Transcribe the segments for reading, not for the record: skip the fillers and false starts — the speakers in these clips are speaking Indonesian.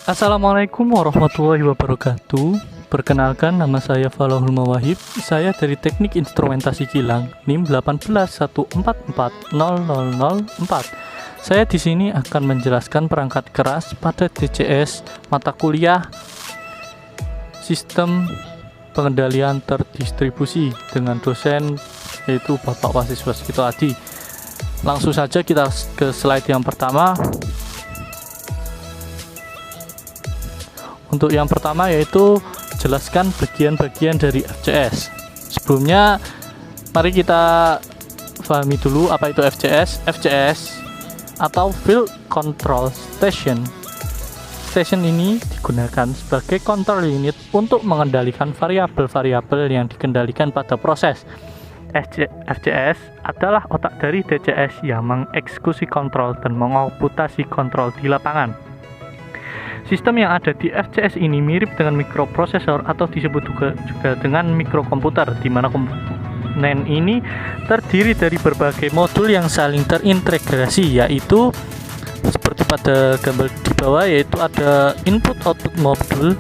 Assalamualaikum warahmatullahi wabarakatuh. Perkenalkan, nama saya Falahul Mawahib. Saya dari Teknik Instrumentasi Kilang, NIM 181440004. Saya di sini akan menjelaskan perangkat keras pada DCS mata kuliah Sistem Pengendalian Terdistribusi dengan dosen yaitu Bapak Wasis Waskito Adi. Langsung saja kita ke slide yang pertama. Untuk yang pertama yaitu jelaskan bagian-bagian dari FCS. Sebelumnya mari kita pahami dulu apa itu FCS. FCS atau Field Control Station. Station ini digunakan sebagai control unit untuk mengendalikan variabel-variabel yang dikendalikan pada proses. FCS adalah otak dari DCS yang mengeksekusi kontrol dan mengomputasi kontrol di lapangan. Sistem yang ada di FCS ini mirip dengan mikroprosesor atau disebut juga dengan mikrokomputer, di mana komponen ini terdiri dari berbagai modul yang saling terintegrasi, yaitu seperti pada gambar di bawah, yaitu ada input-output modul,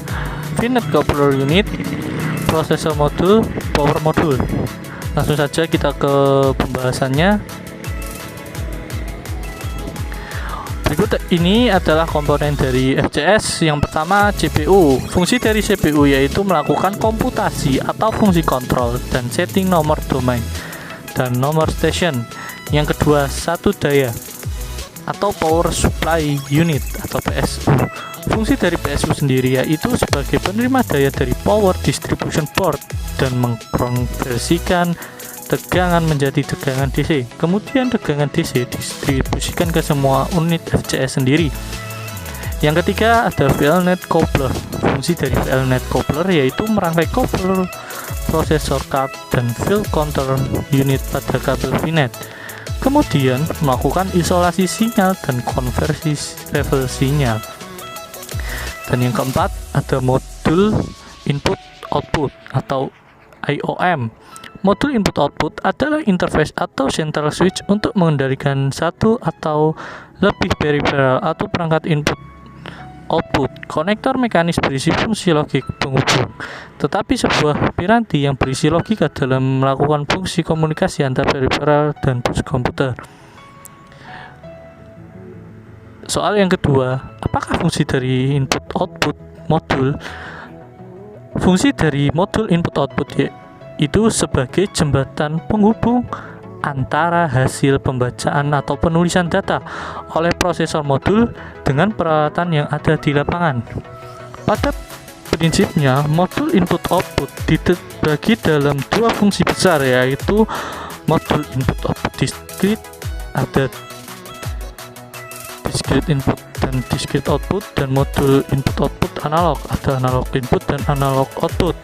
finite coupler unit, processor modul, power modul. Langsung saja kita ke pembahasannya. Berikut ini adalah komponen dari FCS. Yang pertama, CPU. Fungsi dari CPU yaitu melakukan komputasi atau fungsi kontrol dan setting nomor domain dan nomor station. Yang kedua, satu daya atau power supply unit atau PSU. Fungsi dari PSU sendiri yaitu sebagai penerima daya dari power distribution board dan mengkonversikan tegangan menjadi tegangan DC. Kemudian tegangan DC didistribusikan ke semua unit FCS sendiri. Yang ketiga ada VLNet coupler. Fungsi dari VLNet coupler yaitu merangkai coupler processor card dan field control unit pada kabel VNet. Kemudian melakukan isolasi sinyal dan konversi level sinyal. Dan yang keempat ada modul input output atau IOM. Modul input-output adalah interface atau central switch untuk mengendalikan satu atau lebih peripheral atau perangkat input-output. Konektor mekanis berisi fungsi logik penghubung, tetapi sebuah piranti yang berisi logika dalam melakukan fungsi komunikasi antar peripheral dan bus komputer. Soal yang kedua, apakah fungsi dari input-output modul? Fungsi dari modul input-output itu sebagai jembatan penghubung antara hasil pembacaan atau penulisan data oleh prosesor modul dengan peralatan yang ada di lapangan. Pada prinsipnya, modul input-output dibagi dalam dua fungsi besar, yaitu modul input-output discrete, ada discrete input dan discrete output, dan modul input-output analog, ada analog input dan analog output.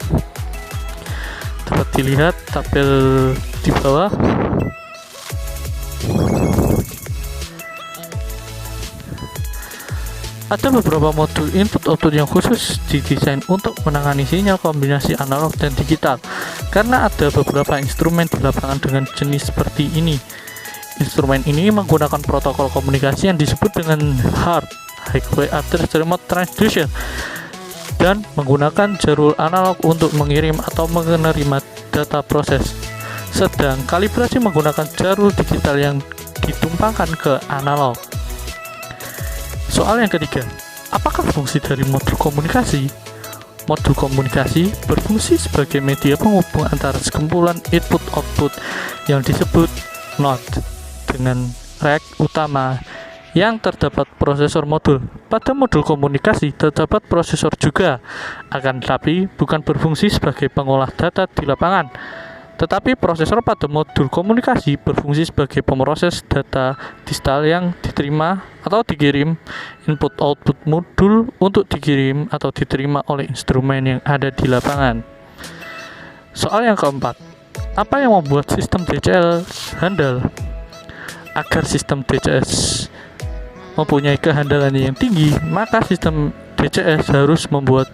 Dapat dilihat tabel di bawah. Ada beberapa modul input-output yang khusus didesain untuk menangani sinyal kombinasi analog dan digital, karena ada beberapa instrumen di lapangan dengan jenis seperti ini. Instrumen ini menggunakan protokol komunikasi yang disebut dengan HART, Highway Address Remote Transducer, dan menggunakan jalur analog untuk mengirim atau menerima data proses. Sedang kalibrasi menggunakan jalur digital yang ditumpangkan ke analog. Soal yang ketiga, apakah fungsi dari modul komunikasi? Modul komunikasi berfungsi sebagai media penghubung antara sekumpulan input-output yang disebut node dengan rack utama yang terdapat prosesor modul. Pada modul komunikasi terdapat prosesor juga, akan tetapi bukan berfungsi sebagai pengolah data di lapangan. Tetapi prosesor pada modul komunikasi berfungsi sebagai pemroses data distal yang diterima atau dikirim input-output modul untuk dikirim atau diterima oleh instrumen yang ada di lapangan. Soal yang keempat, apa yang membuat sistem DCS handal? Agar sistem DCS mempunyai kehandalan yang tinggi, maka sistem DCS harus membuat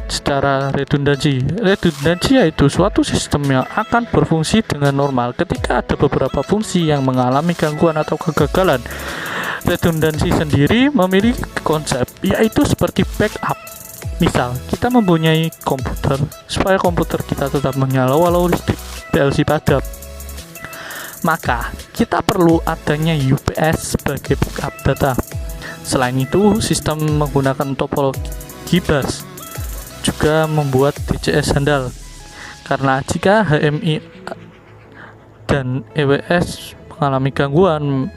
secara redundansi. Redundansi yaitu suatu sistem yang akan berfungsi dengan normal ketika ada beberapa fungsi yang mengalami gangguan atau kegagalan. Redundansi sendiri memiliki konsep, yaitu seperti backup. Misal, kita mempunyai komputer, supaya komputer kita tetap menyala walau listrik PLC padam. Maka, kita perlu adanya UPS sebagai backup data. Selain itu, sistem menggunakan topologi bus juga membuat DCS handal. Karena jika HMI dan EWS mengalami gangguan,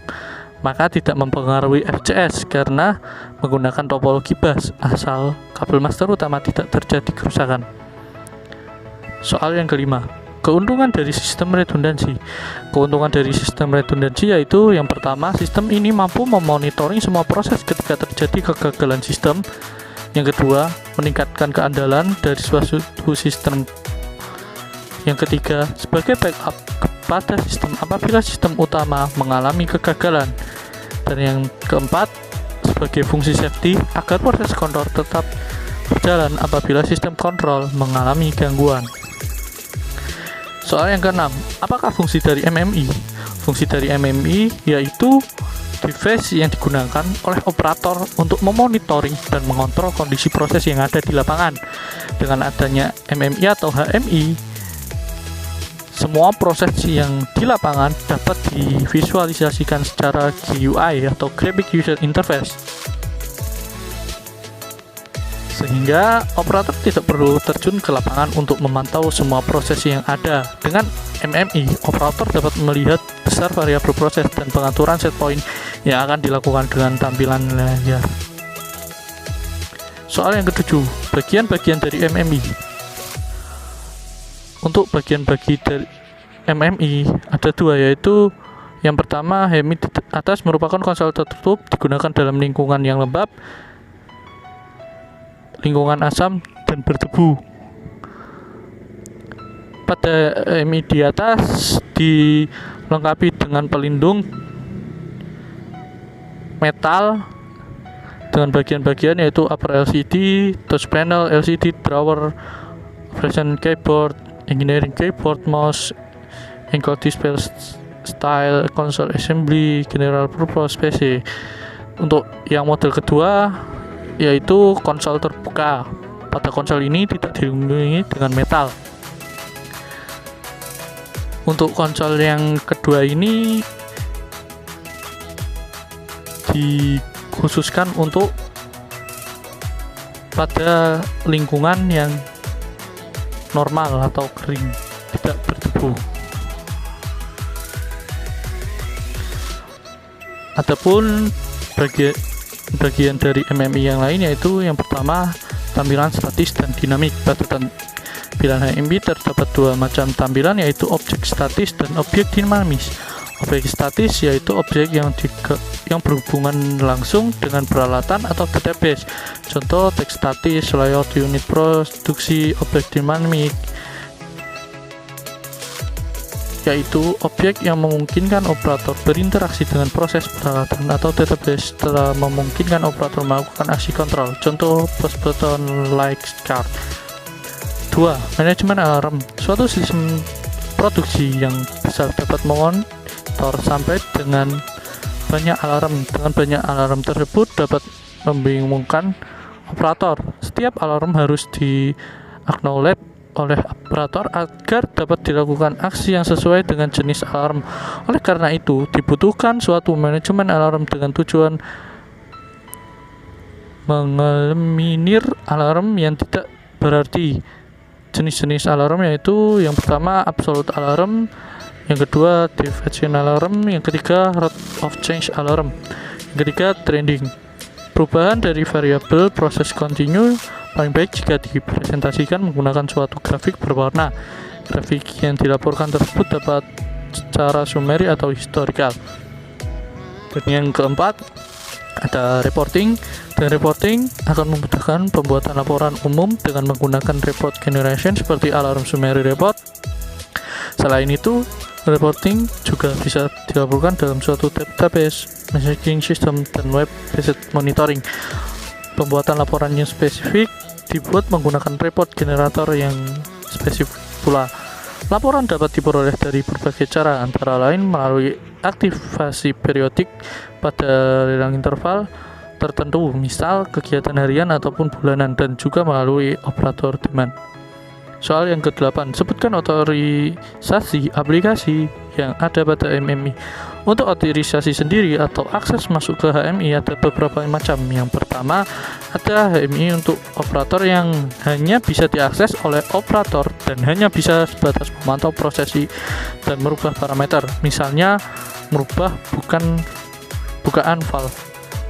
maka tidak mempengaruhi FCS karena menggunakan topologi bus, asal kabel master utama tidak terjadi kerusakan. Soal yang kelima, keuntungan dari sistem redundansi. Keuntungan dari sistem redundansi yaitu yang pertama, sistem ini mampu memonitoring semua proses ketika terjadi kegagalan sistem. Yang kedua, meningkatkan keandalan dari suatu sistem. Yang ketiga, sebagai backup kepada sistem apabila sistem utama mengalami kegagalan. Dan yang keempat, sebagai fungsi safety agar proses kontrol tetap berjalan apabila sistem kontrol mengalami gangguan. Soal yang keenam, apakah fungsi dari MMI? Fungsi dari MMI yaitu device yang digunakan oleh operator untuk memonitoring dan mengontrol kondisi proses yang ada di lapangan. Dengan adanya MMI atau HMI, semua proses yang di lapangan dapat divisualisasikan secara GUI atau Graphic User Interface, sehingga operator tidak perlu terjun ke lapangan untuk memantau semua proses yang ada. Dengan MMI, operator dapat melihat besar variabel proses dan pengaturan set point yang akan dilakukan dengan tampilan layar. Soal yang ketujuh, bagian-bagian dari MMI. Untuk bagian-bagi dari MMI ada dua, yaitu yang pertama, HMI di atas merupakan konsol tertutup digunakan dalam lingkungan yang lembab, lingkungan asam, dan berdebu. Pada HMI di atas dilengkapi dengan pelindung metal dengan bagian-bagian yaitu upper LCD, touch panel, LCD drawer, operation keyboard, engineering keyboard, mouse, encode display style, console assembly, general purpose PC. Untuk yang model kedua yaitu konsol terbuka. Pada konsol ini tidak dilindungi dengan metal. Untuk konsol yang kedua ini dikhususkan untuk pada lingkungan yang normal atau kering, tidak berdebu. Adapun bagian dari MMI yang lain yaitu yang pertama, tampilan statis dan dinamik. Pada tampilan HMI terdapat dua macam tampilan, yaitu objek statis dan objek dinamis. Objek statis yaitu objek yang berhubungan langsung dengan peralatan atau database. Contoh teks statis, layout unit produksi. Objek dinamik yaitu objek yang memungkinkan operator berinteraksi dengan proses peralatan atau database setelah memungkinkan operator melakukan aksi kontrol. Contoh push button like card. 2. Manajemen alarm. Suatu sistem produksi yang bisa dapat mengontrol sampai dengan banyak alarm. Dengan banyak alarm tersebut dapat membingungkan operator. Setiap alarm harus di-acknowledge oleh operator agar dapat dilakukan aksi yang sesuai dengan jenis alarm. Oleh karena itu, dibutuhkan suatu manajemen alarm dengan tujuan mengeliminir alarm yang tidak berarti. Jenis-jenis alarm yaitu yang pertama absolute alarm, yang kedua deviation alarm, yang ketiga rate of change alarm, yang ketiga trending. Perubahan dari variabel proses continue paling baik jika dipresentasikan menggunakan suatu grafik berwarna. Grafik yang dilaporkan tersebut dapat secara summary atau historical. Dan yang keempat ada reporting. Dan reporting akan memudahkan pembuatan laporan umum dengan menggunakan report generation seperti alarm summary report. Selain itu, reporting juga bisa dilaporkan dalam suatu database, messaging system, dan web-based monitoring. Pembuatan laporan yang spesifik dibuat menggunakan report generator yang spesifik pula. Laporan dapat diperoleh dari berbagai cara, antara lain melalui aktivasi periodik pada rentang interval tertentu, misal kegiatan harian ataupun bulanan, dan juga melalui operator demand. Soal yang ke-8, sebutkan otorisasi aplikasi yang ada pada MMI. Untuk otorisasi sendiri atau akses masuk ke HMI ada beberapa macam. Yang pertama, ada HMI untuk operator yang hanya bisa diakses oleh operator dan hanya bisa sebatas memantau prosesi dan merubah parameter. Misalnya, merubah bukaan valve,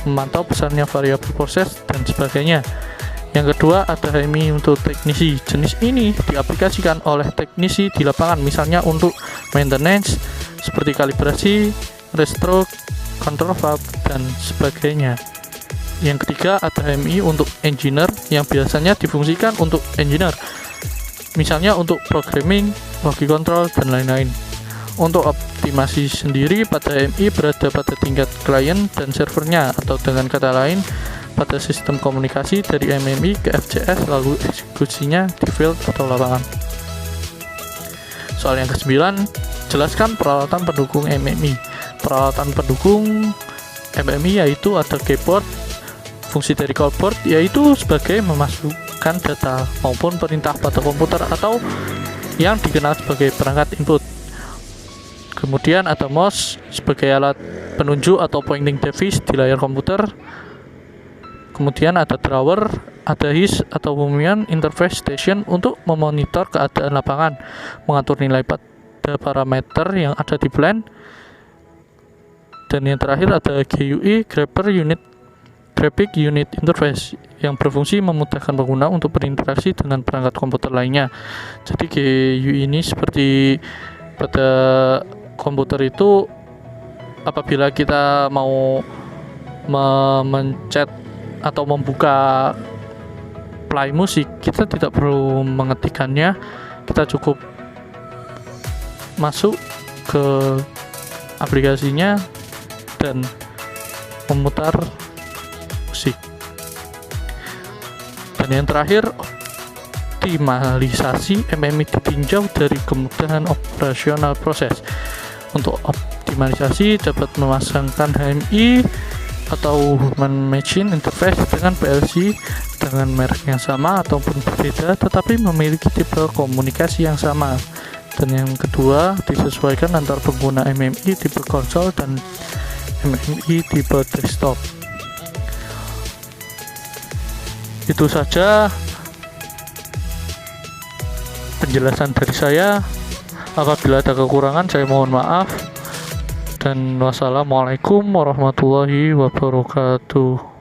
memantau besarnya variabel proses, dan sebagainya. Yang kedua, ada HMI untuk teknisi. Jenis ini diaplikasikan oleh teknisi di lapangan, misalnya untuk maintenance seperti kalibrasi, restroke, control valve, dan sebagainya. Yang ketiga, ada HMI untuk engineer yang biasanya difungsikan untuk engineer, misalnya untuk programming, logic control, dan lain-lain. Untuk optimasi sendiri, pada HMI berada pada tingkat klien dan servernya, atau dengan kata lain, pada sistem komunikasi dari MMI ke FCS lalu eksekusinya di field atau lapangan. Soal yang ke-9, jelaskan peralatan pendukung MMI. Peralatan pendukung MMI yaitu ada keyboard, fungsi dari keyboard yaitu sebagai memasukkan data maupun perintah pada komputer atau yang dikenal sebagai perangkat input. Kemudian ada mouse sebagai alat penunjuk atau pointing device di layar komputer. Kemudian ada drawer, ada HIS atau Human Interface Station untuk memonitor keadaan lapangan, mengatur nilai pada parameter yang ada di plan. Dan yang terakhir ada GUI, Graphic Unit Interface, yang berfungsi memudahkan pengguna untuk berinteraksi dengan perangkat komputer lainnya. Jadi GUI ini seperti pada komputer itu, apabila kita mau mencet atau membuka play musik, kita tidak perlu mengetikkannya, kita cukup masuk ke aplikasinya dan memutar musik. Dan yang terakhir, optimalisasi MMI ditinjau dari kemudahan operasional proses. Untuk optimalisasi dapat memasangkan HMI atau Human Machine Interface dengan PLC dengan merek yang sama ataupun berbeda tetapi memiliki tipe komunikasi yang sama. Dan yang kedua, disesuaikan antar pengguna MMI tipe konsol dan MMI tipe desktop. Itu saja penjelasan dari saya. Apabila ada kekurangan, saya mohon maaf. Dan wassalamualaikum warahmatullahi wabarakatuh.